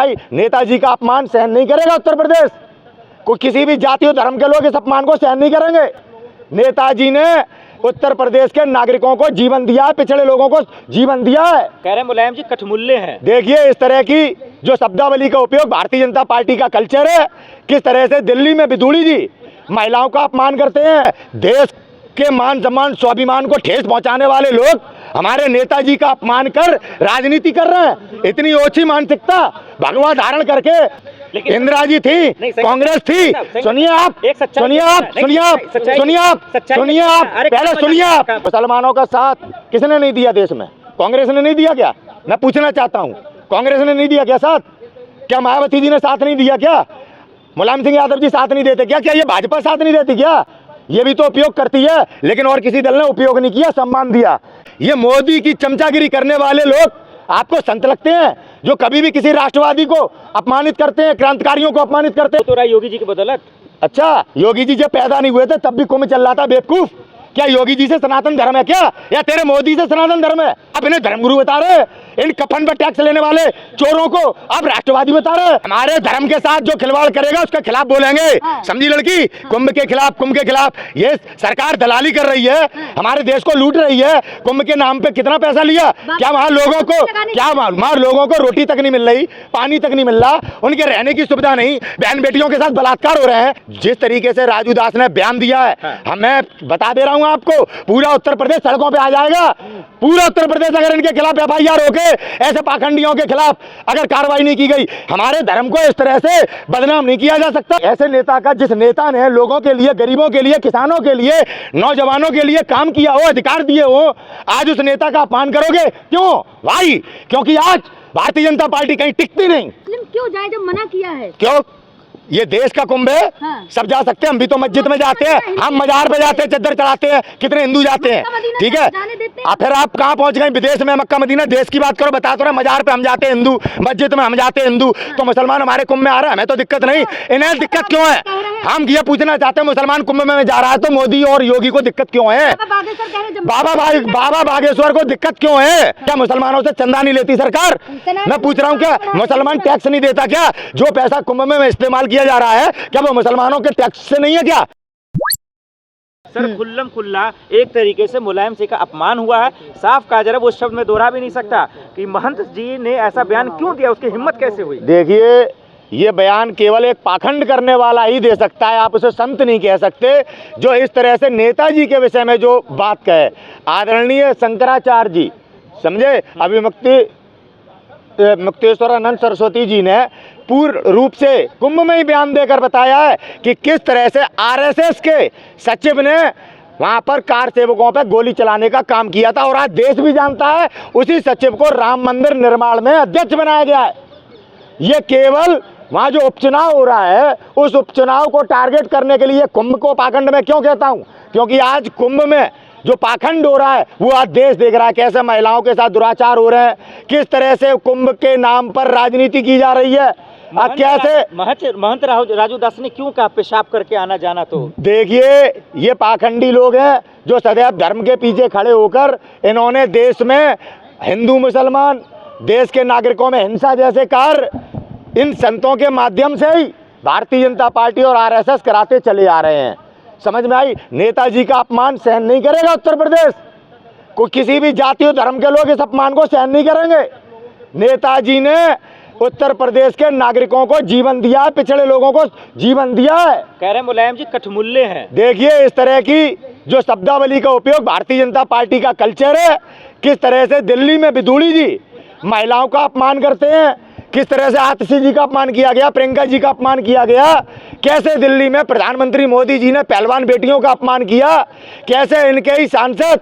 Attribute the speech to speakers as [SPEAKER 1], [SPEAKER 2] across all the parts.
[SPEAKER 1] भाई, नेताजी का अपमान सहन नहीं करेगा उत्तर प्रदेश। कोई किसी भी जाति और धर्म के लोग इस अपमान को सहन नहीं करेंगे। नेताजी ने उत्तर प्रदेश के नागरिकों को जीवन दिया है, पिछड़े लोगों को जीवन दिया है।
[SPEAKER 2] कह रहे मुलायम जी कठमुल्ले हैं।
[SPEAKER 1] देखिए, इस तरह की जो शब्दावली का उपयोग भारतीय जनता पार्टी का कल्चर है, किस तरह से दिल्ली में बिधूड़ी जी महिलाओं का अपमान करते हैं। देश के मान सम्मान स्वाभिमान को ठेस पहुंचाने वाले लोग हमारे नेताजी का अपमान कर राजनीति कर रहे हैं। इतनी ओछी मानसिकता भगवा धारण करके इंदिरा जी थी, कांग्रेस थी। सुनिए आप, पहले सुनिए आप। मुसलमानों का साथ किसने नहीं दिया देश में? कांग्रेस ने नहीं दिया क्या? मैं पूछना चाहता हूँ, कांग्रेस ने नहीं दिया क्या साथ? क्या मायावती जी ने साथ नहीं दिया क्या? मुलायम सिंह यादव जी साथ नहीं देते क्या? क्या ये भाजपा साथ नहीं देती क्या? ये भी तो उपयोग करती है, लेकिन और किसी दल ने उपयोग नहीं किया, सम्मान दिया। ये मोदी की चमचागिरी करने वाले लोग आपको संत लगते हैं, जो कभी भी किसी राष्ट्रवादी को अपमानित करते हैं, क्रांतिकारियों को अपमानित करते हैं।
[SPEAKER 2] तो रहा योगी जी की बदौलत।
[SPEAKER 1] अच्छा, योगी जी जब पैदा नहीं हुए थे तब भी कुंभ चल रहा था बेवकूफ। क्या योगी जी से सनातन धर्म है क्या? या तेरे मोदी से सनातन धर्म है? अब इन्हें धर्मगुरु बता रहे, इन कफन पर टैक्स लेने वाले चोरों को अब राष्ट्रवादी बता रहे। हमारे धर्म के साथ जो खिलवाड़ करेगा उसके खिलाफ बोलेंगे। समझी लड़की? कुंभ के खिलाफ ये सरकार दलाली कर रही है, हमारे देश को लूट रही है। कुंभ के नाम पे कितना पैसा लिया? क्या वहाँ लोगों को रोटी तक नहीं मिल रही, पानी तक नहीं मिल रहा, उनके रहने की सुविधा नहीं, बहन बेटियों के साथ बलात्कार हो रहे हैं। जिस तरीके से राजू दास ने बयान दिया है, मैं बता दे रहा हूँ आपको, पूरा उत्तर प्रदेश सड़कों पे आ जाएगा। पूरा उत्तर प्रदेश अगर इनके खिलाफ FIR होके ऐसे पाखंडियों के खिलाफ अगर कार्रवाई नहीं की गई, हमारे धर्म को इस तरह से बदनाम नहीं किया जा सकता। ऐसे नेता का, जिस नेता ने लोगों के लिए, गरीबों के लिए, किसानों के लिए, नौजवानों के लिए काम किया हो, अधिकार दिए हो, आज उस नेता का अपमान करोगे? क्यों भाई? क्योंकि आज भारतीय जनता पार्टी कहीं टिकती नहीं।
[SPEAKER 3] क्यों जाए जब मना किया है?
[SPEAKER 1] क्यों? ये देश का कुंभ है।
[SPEAKER 3] हाँ।
[SPEAKER 1] सब जा सकते हैं, हम भी तो मस्जिद में जाते हैं, हम मजार पे जाते हैं, चद्दर चढ़ाते हैं, कितने हिंदू जाते हैं, ठीक है। फिर आप कहाँ पहुंच गए? विदेश में, मक्का मदीना, देश की बात करो, बता तो रहे, मजार पे हम जाते हैं हिंदू, मस्जिद में हम जाते हैं हिंदू, तो मुसलमान हमारे कुंभ में आ रहे हैं, हमें तो दिक्कत नहीं, इन्हें दिक्कत क्यों है? हम ये पूछना चाहते हैं, मुसलमान कुंभ में जा रहा है तो मोदी और योगी को दिक्कत क्यों है? बाबा बागेश्वर को दिक्कत क्यों है? क्या मुसलमानों से चंदा नहीं लेती सरकार? मैं पूछ रहा हूँ, क्या मुसलमान टैक्स नहीं देता क्या? जो पैसा कुंभ में इस्तेमाल किया जा रहा है, क्या वो मुसलमानों के टैक्स से नहीं है क्या?
[SPEAKER 2] सर, खुल्लम खुल्ला एक तरीके से मुलायम सिंह का अपमान हुआ है। साफ कहा जा रहा है, वो शब्द में दोहरा भी नहीं सकता कि महंत जी ने ऐसा बयान क्यों दिया, उसकी हिम्मत कैसे हुई?
[SPEAKER 1] देखिए, ये बयान केवल एक पाखंड करने वाला ही दे सकता है, आप उसे संत नहीं कह सकते। जो इस तरह से नेताजी के विषय में जो बात कहे, आदरणीय शंकराचार्य जी, समझे, अभी मुक्तेश्वरानंद सरस्वती जी ने पूर्ण रूप से कुंभ में ही बयान देकर बताया है कि किस तरह से RSS के सचिव ने वहां पर कार सेवकों पर गोली चलाने का काम किया था, और आज देश भी जानता है उसी सचिव को राम मंदिर निर्माण में अध्यक्ष बनाया गया है। ये केवल वहाँ जो उपचुनाव हो रहा है, उस उपचुनाव को टारगेट करने के लिए कुंभ को पाखंड में क्यों कहता हूँ? क्योंकि आज कुंभ में जो पाखंड हो रहा है वो आज देश देख रहा है, कैसे महिलाओं के साथ दुराचार हो रहे हैं, किस तरह से कुंभ के नाम पर राजनीति की जा रही है। कैसे
[SPEAKER 2] महंत राजू दास ने क्यों कहा पेशाब करके आना जाना? तो देखिए,
[SPEAKER 1] ये पाखंडी लोग हैं जो सदैव धर्म के पीछे खड़े होकर इन्होंने देश में हिंदू मुसलमान, देश के नागरिकों में हिंसा जैसे कार्य इन संतों के माध्यम से ही भारतीय जनता पार्टी और RSS कराते चले आ रहे हैं। समझ में आई? नेताजी का अपमान सहन नहीं करेगा उत्तर प्रदेश। कोई किसी भी जाति और धर्म के लोग इस अपमान को सहन नहीं करेंगे। नेताजी ने उत्तर प्रदेश के नागरिकों को जीवन दिया है, पिछड़े लोगों को जीवन दिया है।
[SPEAKER 2] कह रहे मुलायम जी कठमुल्ले हैं।
[SPEAKER 1] देखिए, इस तरह की जो शब्दावली का उपयोग भारतीय जनता पार्टी का कल्चर है, किस तरह से दिल्ली में बिधूड़ी जी महिलाओं का अपमान करते हैं, किस तरह से आतिशी जी का अपमान किया गया, प्रियंका जी का अपमान किया गया, कैसे दिल्ली में प्रधानमंत्री मोदी जी ने पहलवान बेटियों का अपमान किया, कैसे इनके ही सांसद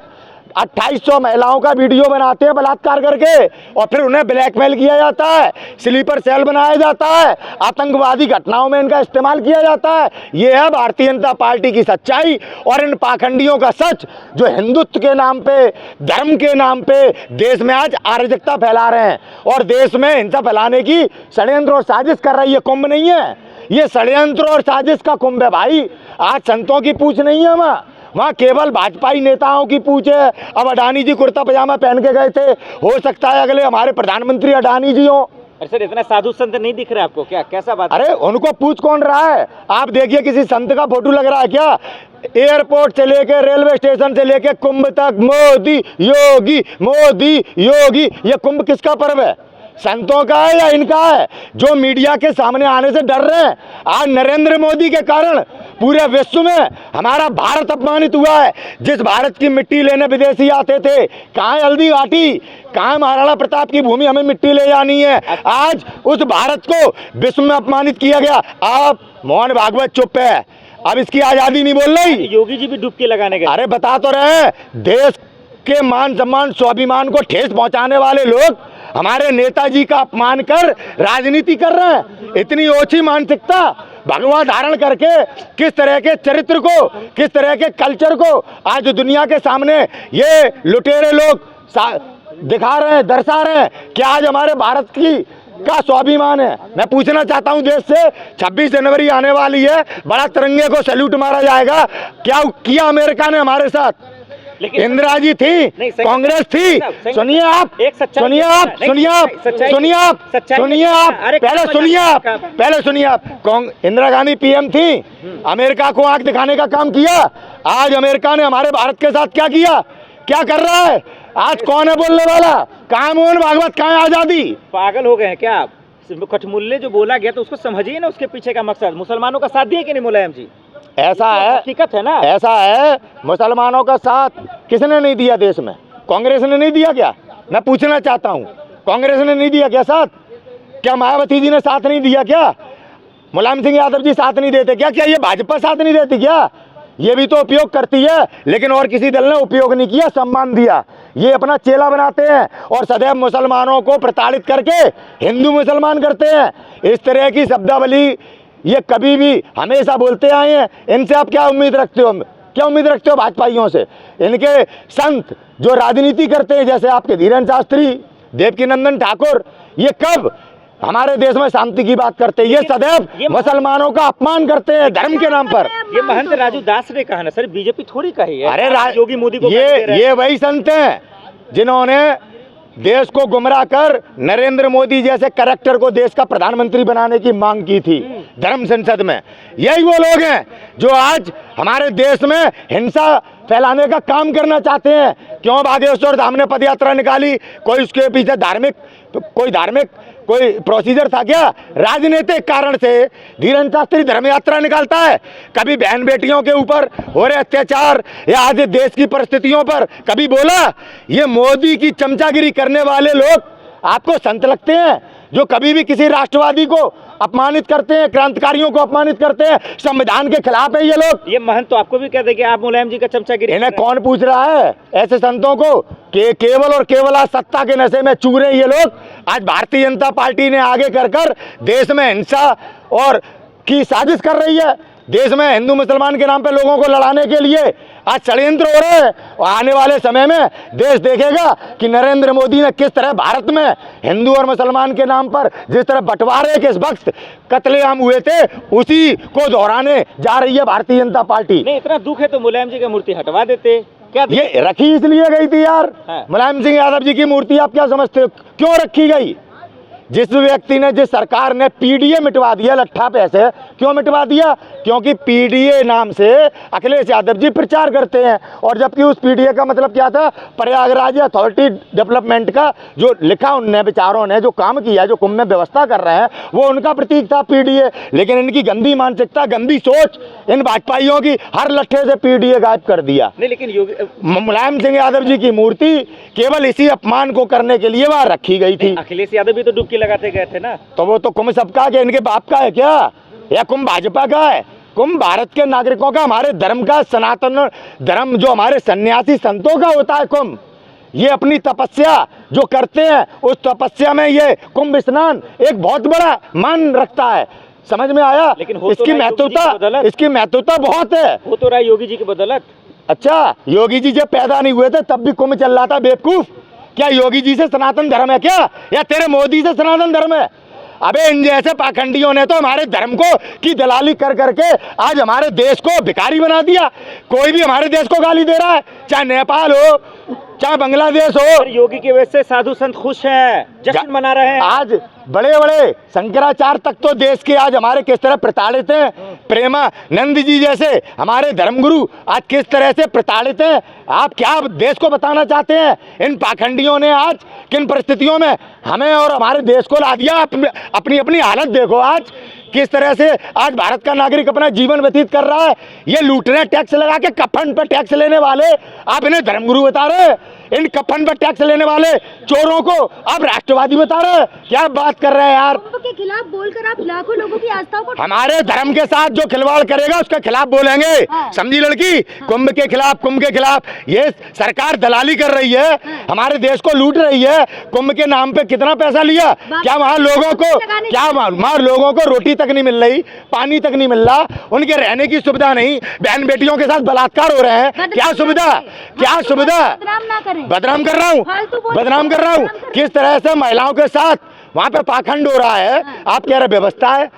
[SPEAKER 1] 2800 महिलाओं का वीडियो बनाते हैं बलात्कार करके, और फिर उन्हें ब्लैकमेल किया जाता है, स्लीपर सेल बनाया जाता है, आतंकवादी घटनाओं में इनका इस्तेमाल किया जाता है। ये है भारतीय जनता पार्टी की सच्चाई और इन पाखंडियों का सच, जो हिंदुत्व के नाम पे, धर्म के नाम पे देश में आज अराजकता फैला रहे हैं और देश में हिंसा फैलाने की षड्यंत्र और साजिश कर रही है। कुंभ नहीं है, ये षड्यंत्र और साजिश का कुंभ है भाई। आज संतों की पूछ नहीं है, वहाँ केवल भाजपाई नेताओं की पूछ है। अब अडानी जी कुर्ता पजामा पहन के गए थे, हो सकता है अगले हमारे प्रधानमंत्री अडानी जी हो,
[SPEAKER 2] अरे सर इतना साधु संत नहीं दिख रहा आपको क्या, कैसा बात?
[SPEAKER 1] अरे उनको पूछ कौन रहा है? आप देखिए किसी संत का फोटो लग रहा है क्या? एयरपोर्ट से लेके रेलवे स्टेशन से लेके कुंभ तक मोदी योगी। ये कुंभ किसका पर्व है? संतों का है या इनका है, जो मीडिया के सामने आने से डर रहे हैं? आज नरेंद्र मोदी के कारण पूरे विश्व में हमारा भारत अपमानित हुआ है। जिस भारत की मिट्टी लेने विदेशी आते थे, कहाँ है हल्दी घाटी, कहाँ है महाराणा प्रताप की भूमि, हमें मिट्टी ले जानी है। आज उस भारत को विश्व में अपमानित किया गया। आप मोहन भागवत चुप है, अब इसकी आजादी नहीं बोल रही।
[SPEAKER 2] योगी जी भी डुबकी लगाने गए।
[SPEAKER 1] अरे बता तो रहे, देश के मान सम्मान स्वाभिमान को ठेस पहुंचाने वाले लोग हमारे नेताजी का अपमान कर राजनीति कर रहे हैं। इतनी ओछी मानसिकता भगवा धारण करके किस तरह के चरित्र को, किस तरह के कल्चर को आज दुनिया के सामने ये लुटेरे लोग दिखा रहे हैं, दर्शा रहे हैं कि आज हमारे भारत का स्वाभिमान है। मैं पूछना चाहता हूं देश से, 26 जनवरी आने वाली है, बड़ा तिरंगे को सैल्यूट मारा जाएगा, क्या किया अमेरिका ने हमारे साथ? इंदिरा जी थी, कांग्रेस थी। सुनिए आप, पहले सुनिए आप, इंदिरा गांधी पीएम थी, अमेरिका को आंख दिखाने का काम किया। आज अमेरिका ने हमारे भारत के साथ क्या किया, क्या कर रहा है? आज कौन है बोलने वाला? कहाँ मोहन भागवत, कहाँ आजादी?
[SPEAKER 2] पागल हो गए हैं क्या आप? कठमुल्ले जो बोला गया तो उसको समझिए ना, उसके पीछे का मकसद। मुसलमानों का साथ दिए कि नहीं मुलायम जी?
[SPEAKER 1] ऐसा है,
[SPEAKER 2] हकीकत है ना,
[SPEAKER 1] ऐसा है। मुसलमानों का साथ किसने नहीं दिया देश में? कांग्रेस ने नहीं दिया क्या? मैं पूछना चाहता हूँ, कांग्रेस ने नहीं दिया क्या साथ? क्या मायावती जी ने साथ नहीं दिया क्या? मुलायम सिंह यादव जी साथ नहीं देते क्या? क्या ये भाजपा साथ नहीं देती क्या? ये भी तो उपयोग करती है, लेकिन और किसी दल ने उपयोग नहीं किया, सम्मान दिया। ये अपना चेला बनाते हैं और सदैव मुसलमानों को प्रताड़ित करके हिंदू मुसलमान करते हैं। इस तरह की शब्दावली ये कभी भी हमेशा बोलते आए हैं। इनसे आप क्या उम्मीद रखते हो? क्या उम्मीद रखते हो भाजपाइयों से? इनके संत जो राजनीति करते हैं, जैसे आपके धीरेन्द्र शास्त्री, देवकीनंदन ठाकुर, ये कब हमारे देश में शांति की बात करते हैं? ये सदैव मुसलमानों का अपमान करते हैं धर्म के नाम पर।
[SPEAKER 2] ये महंत राजू दास ने कहा ना सर, बीजेपी थोड़ी कही है।
[SPEAKER 1] अरे
[SPEAKER 2] योगी मोदी को
[SPEAKER 1] ये वही संत हैं जिन्होंने देश को गुमराह कर नरेंद्र मोदी जैसे कैरेक्टर को देश का प्रधानमंत्री बनाने की मांग की थी धर्म संसद में। यही वो लोग हैं जो आज हमारे देश में हिंसा फैलाने का काम करना चाहते हैं। क्यों बागेश्वर धाम ने पद यात्रा निकाली? कोई उसके पीछे कोई प्रोसीजर था क्या? राजनीतिक कारण से धीरेन्द्र शास्त्री धर्म यात्रा निकालता है। कभी बहन बेटियों के ऊपर हो रहे अत्याचार या आज देश की परिस्थितियों पर कभी बोला? ये मोदी की चमचागिरी करने वाले लोग आपको संत लगते हैं, जो कभी भी किसी राष्ट्रवादी को अपमानित करते हैं, क्रांतिकारियों को अपमानित करते हैं, संविधान के खिलाफ है ये लोग।
[SPEAKER 2] ये महंत तो आपको भी कहते हैं कि आप मुलायम जी का चमचागिरी।
[SPEAKER 1] इन्हें कौन पूछ रहा है ऐसे संतों को कि केवल और केवल आज सत्ता के नशे में चूर रहे ये लोग। आज भारतीय जनता पार्टी ने आगे कर देश में हिंसा और की साजिश कर रही है। देश में हिंदू मुसलमान के नाम पे लोगों को लड़ाने के लिए आज षड्यंत्र हो रहे हैं। और आने वाले समय में देश देखेगा कि नरेंद्र मोदी ने किस तरह भारत में हिंदू और मुसलमान के नाम पर जिस तरह बंटवारे के इस वक्त कत्लेआम हुए थे, उसी को दोहराने जा रही है भारतीय जनता पार्टी।
[SPEAKER 2] नहीं, इतना दुख है तो मुलायम जी की मूर्ति हटवा देते। क्या
[SPEAKER 1] ये रखी इसलिए गई थी यार।
[SPEAKER 2] हाँ।
[SPEAKER 1] मुलायम सिंह यादव जी की मूर्ति आप क्या समझते हो क्यों रखी गई? जिस व्यक्ति ने, जिस सरकार ने पीडीए मिटवा दिया, लट्ठा पैसे क्यों मिटवा दिया? क्योंकि पीडीए नाम से अखिलेश यादव जी प्रचार करते हैं, और जबकि उस पीडीए का मतलब क्या था? प्रयागराज अथॉरिटी डेवलपमेंट का जो लिखा उनने विचारों ने, जो काम किया, जो कुंभ में व्यवस्था कर रहे हैं, वो उनका प्रतीक था पीडीए। लेकिन इनकी गंदी मानसिकता, गंदी सोच इन भाजपाइयों की हर लट्ठे से पीडीए गायब कर दिया।
[SPEAKER 2] नहीं, लेकिन
[SPEAKER 1] मुलायम सिंह यादव जी की मूर्ति केवल इसी अपमान को करने के लिए वहां रखी गई थी।
[SPEAKER 2] अखिलेश यादव भी तो डुबकी लगाते गए थे ना।
[SPEAKER 1] तो वो तो कुंभ सबका क्या इनके बाप का है क्या, या कुंभ भाजपा का है? कुंभ भारत के नागरिकों का, हमारे धर्म का, सनातन धर्म जो हमारे सन्यासी संतों का होता है कुंभ। ये अपनी तपस्या जो करते हैं, उस तपस्या में ये कुंभ स्नान एक बहुत बड़ा मान रखता है। समझ में आया?
[SPEAKER 2] लेकिन
[SPEAKER 1] इसकी महत्वता बहुत है।
[SPEAKER 2] वो तो रहा योगी जी की बदौलत।
[SPEAKER 1] अच्छा, योगी जी जब पैदा नहीं हुए थे तब भी कुंभ चल रहा था बेवकूफ। क्या योगी जी से सनातन धर्म है क्या, या तेरे मोदी से सनातन धर्म है? अबे इन जैसे पाखंडियों ने तो हमारे धर्म को की दलाली कर करके आज हमारे देश को भिखारी बना दिया। कोई भी हमारे देश को गाली दे रहा है, चाहे नेपाल हो, चाहे बांग्लादेश हो।
[SPEAKER 2] सर, योगी की वजह से साधु संत खुश हैं, जश्न मना रहे हैं।
[SPEAKER 1] आज बड़े बड़े शंकराचार्य तक तो देश के आज हमारे किस तरह प्रताड़ित हैं, प्रेमानंद जी जैसे हमारे धर्मगुरु आज किस तरह से प्रताड़ित हैं। आप क्या देश को बताना चाहते हैं? इन पाखंडियों ने आज किन परिस्थितियों में हमें और हमारे देश को ला दिया। अपनी अपनी हालत देखो आज किस तरह से आज भारत का नागरिक अपना जीवन व्यतीत कर रहा है। ये लूटने टैक्स लगा के कफन पर टैक्स लेने वाले आप इन्हें धर्मगुरु बता रहे हैं। इन कफन पर टैक्स लेने वाले चोरों को आप राष्ट्रवादी बता रहे हैं। क्या बात कर रहे हैं यार?
[SPEAKER 3] कुंभ के खिलाफ बोलकर आप लाखों लोगों की आस्था को
[SPEAKER 1] हमारे धर्म के साथ जो खिलवाड़ करेगा उसके खिलाफ बोलेंगे।
[SPEAKER 3] हाँ।
[SPEAKER 1] समझी लड़की? कुंभ के खिलाफ ये सरकार दलाली कर रही है, हमारे देश को लूट रही है। कुंभ के नाम पे कितना पैसा लिया? क्या वहाँ लोगों को रोटी तक नहीं मिल रही, पानी तक नहीं मिल रहा, उनके रहने की सुविधा नहीं, बहन बेटियों के साथ बलात्कार हो रहे हैं। क्या सुविधा?
[SPEAKER 3] बदनाम ना करें।
[SPEAKER 1] बदनाम कर रहा
[SPEAKER 3] फालतू
[SPEAKER 1] हूँ,
[SPEAKER 3] बोल-
[SPEAKER 1] बदनाम कर रहा हूँ। किस तरह से महिलाओं के साथ वहाँ पे पाखंड हो रहा है। आप कह रहे व्यवस्था है,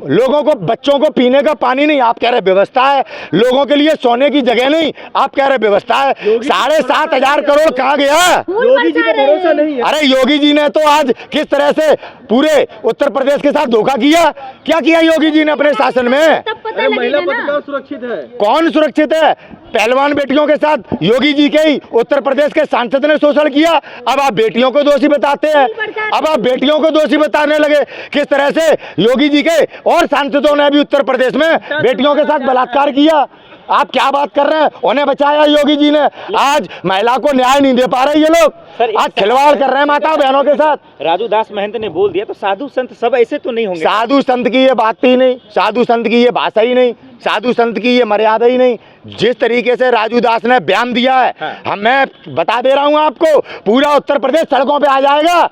[SPEAKER 1] लोगों को बच्चों को पीने का पानी नहीं, आप कह रहे व्यवस्था है। लोगों के लिए सोने की जगह नहीं, आप कह रहे व्यवस्था है। 7,500 करोड़ कहाँ गया?
[SPEAKER 2] योगी जी पे भरोसा नहीं है।
[SPEAKER 1] अरे योगी जी ने तो आज किस तरह से पूरे उत्तर प्रदेश के साथ धोखा किया। क्या किया योगी जी ने अपने शासन में?
[SPEAKER 3] तब पता लगेगा ना।
[SPEAKER 2] सुरक्षित है?
[SPEAKER 1] कौन सुरक्षित है? पहलवान बेटियों के साथ योगी जी के ही उत्तर प्रदेश के सांसद ने शोषण किया। अब आप बेटियों को दोषी बताते हैं, अब आप बेटियों को दोषी बताने लगे। किस तरह से योगी जी के और सांसदों ने भी उत्तर प्रदेश में बेटियों के साथ बलात्कार किया। आप क्या बात कर रहे हैं? उन्हें बचाया योगी जी ने, आज महिला को न्याय नहीं दे पा रहे ये लोग।
[SPEAKER 2] सर,
[SPEAKER 1] आज खिलवाड़ कर रहे हैं माता बहनों के साथ।
[SPEAKER 2] राजू दास महंत ने बोल दिया तो साधु संत सब ऐसे तो नहीं होंगे।
[SPEAKER 1] साधु संत की ये बात ही नहीं, साधु संत की ये भाषा ही नहीं, साधु संत की ये मर्यादा ही नहीं। जिस तरीके से राजू दास ने बयान दिया है, मैं बता दे रहा हूं आपको, पूरा उत्तर प्रदेश सड़कों पे आ जाएगा।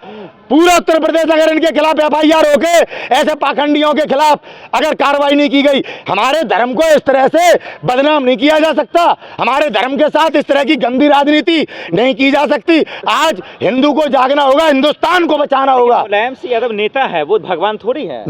[SPEAKER 1] पूरा उत्तर प्रदेश अगर इनके खिलाफ FIR होके ऐसे पाखंडियों के खिलाफ अगर कार्रवाई नहीं की गई, हमारे धर्म को इस तरह से बदनाम नहीं किया जा सकता, हमारे धर्म के साथ इस तरह की गंदी राजनीति नहीं की जा सकती। आज हिंदू को जागना होगा, हिंदुस्तान को बचाना होगा।
[SPEAKER 2] मुलायम सिंह यादव नेता है, वो भगवान थोड़ी है।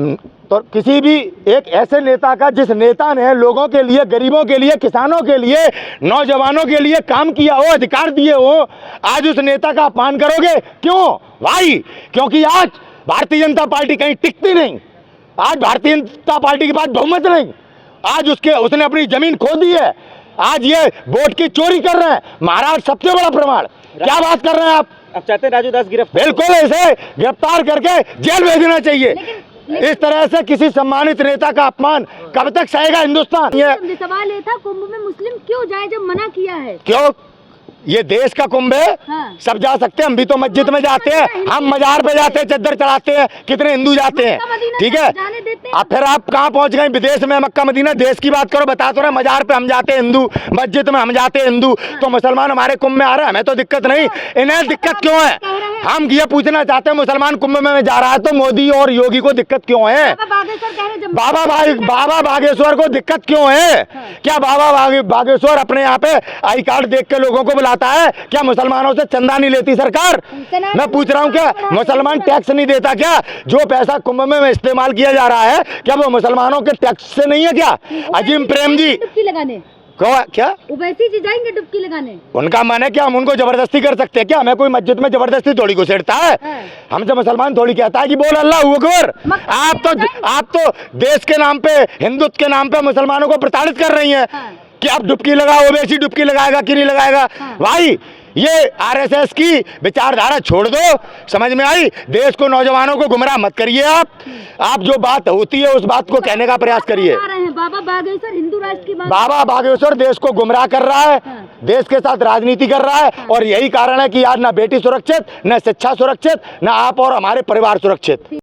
[SPEAKER 1] तो किसी भी एक ऐसे नेता का, जिस नेता ने लोगों के लिए, गरीबों के लिए, किसानों के लिए, नौजवानों के लिए काम किया हो, अधिकार दिए हो, आज उस नेता का अपमान करोगे? क्यों भाई? क्योंकि आज भारतीय जनता पार्टी कहीं टिकती नहीं। आज भारतीय जनता पार्टी के पास बहुमत नहीं। आज उसने अपनी जमीन खो दी है। आज ये वोट की चोरी कर रहे हैं। महाराष्ट्र सबसे बड़ा प्रमाण। क्या बात कर रहे हैं आप?
[SPEAKER 2] अब चाहते हैं राजू दास गिरफ्तार?
[SPEAKER 1] बिल्कुल, ऐसे गिरफ्तार करके जेल भेजना चाहिए। इस तरह से किसी सम्मानित नेता का अपमान कब तक सहेगा हिंदुस्तान? ये
[SPEAKER 3] सवाल ये था, कुंभ में मुस्लिम क्यों जाए जब मना किया है?
[SPEAKER 1] क्यों? ये देश का कुंभ है,
[SPEAKER 3] हाँ।
[SPEAKER 1] सब जा सकते हैं। हम भी तो मस्जिद में जाते हैं, हम मजार पे जाते हैं, चद्दर चढ़ाते हैं, कितने हिंदू जाते हैं, ठीक है। अब फिर आप कहाँ पहुंच गए? विदेश में, मक्का मदीना, देश की बात करो। बता तो रहे, मजार पे हम जाते हैं हिंदू, मस्जिद में हम जाते हैं हिंदू, तो मुसलमान हमारे कुंभ में आ रहे हैं, हमें तो दिक्कत नहीं। इन्हें दिक्कत क्यों है? हम ये पूछना चाहते हैं, मुसलमान कुंभ में जा रहा है तो मोदी और योगी को दिक्कत क्यों है? बाबा बागेश्वर को दिक्कत क्यों है? क्या बाबा बागेश्वर अपने यहाँ पे आई कार्ड देख के लोगों को बुलाता है? क्या मुसलमानों से चंदा नहीं लेती सरकार? मैं पूछ रहा हूँ, क्या मुसलमान टैक्स नहीं देता? क्या जो पैसा कुंभ में इस्तेमाल किया जा रहा है, क्या वो मुसलमानों के टैक्स से नहीं है? क्या अजीम प्रेम जी
[SPEAKER 3] डुबकी लगाने,
[SPEAKER 1] क्या
[SPEAKER 3] ओवैसी जी जाएंगे डुबकी लगाने?
[SPEAKER 1] उनका मन है? क्या हम उनको जबरदस्ती कर सकते हैं? क्या हमें कोई मस्जिद में जबरदस्ती थोड़ी घुसेड़ता है? हमसे मुसलमान थोड़ी कहता है कि बोल अल्लाह अकबर। आप तो देश के नाम पे, हिंदुत्व के नाम पे मुसलमानों को प्रताड़ित कर रही हैं कि आप डुबकी लगाओ, ओवैसी डुबकी लगाएगा कि नहीं लगाएगा? भाई ये RSS की विचारधारा छोड़ दो, समझ में आई? देश को, नौजवानों को गुमराह मत करिए। आप जो बात होती है उस बात को कहने का प्रयास करिए।
[SPEAKER 3] बाबा बागेश्वर हिंदू राष्ट्र की बात,
[SPEAKER 1] बाबा बागेश्वर देश को गुमराह कर रहा है, देश के साथ राजनीति कर रहा है, और यही कारण है कि आज ना बेटी सुरक्षित, ना शिक्षा सुरक्षित, ना आप और हमारे परिवार सुरक्षित।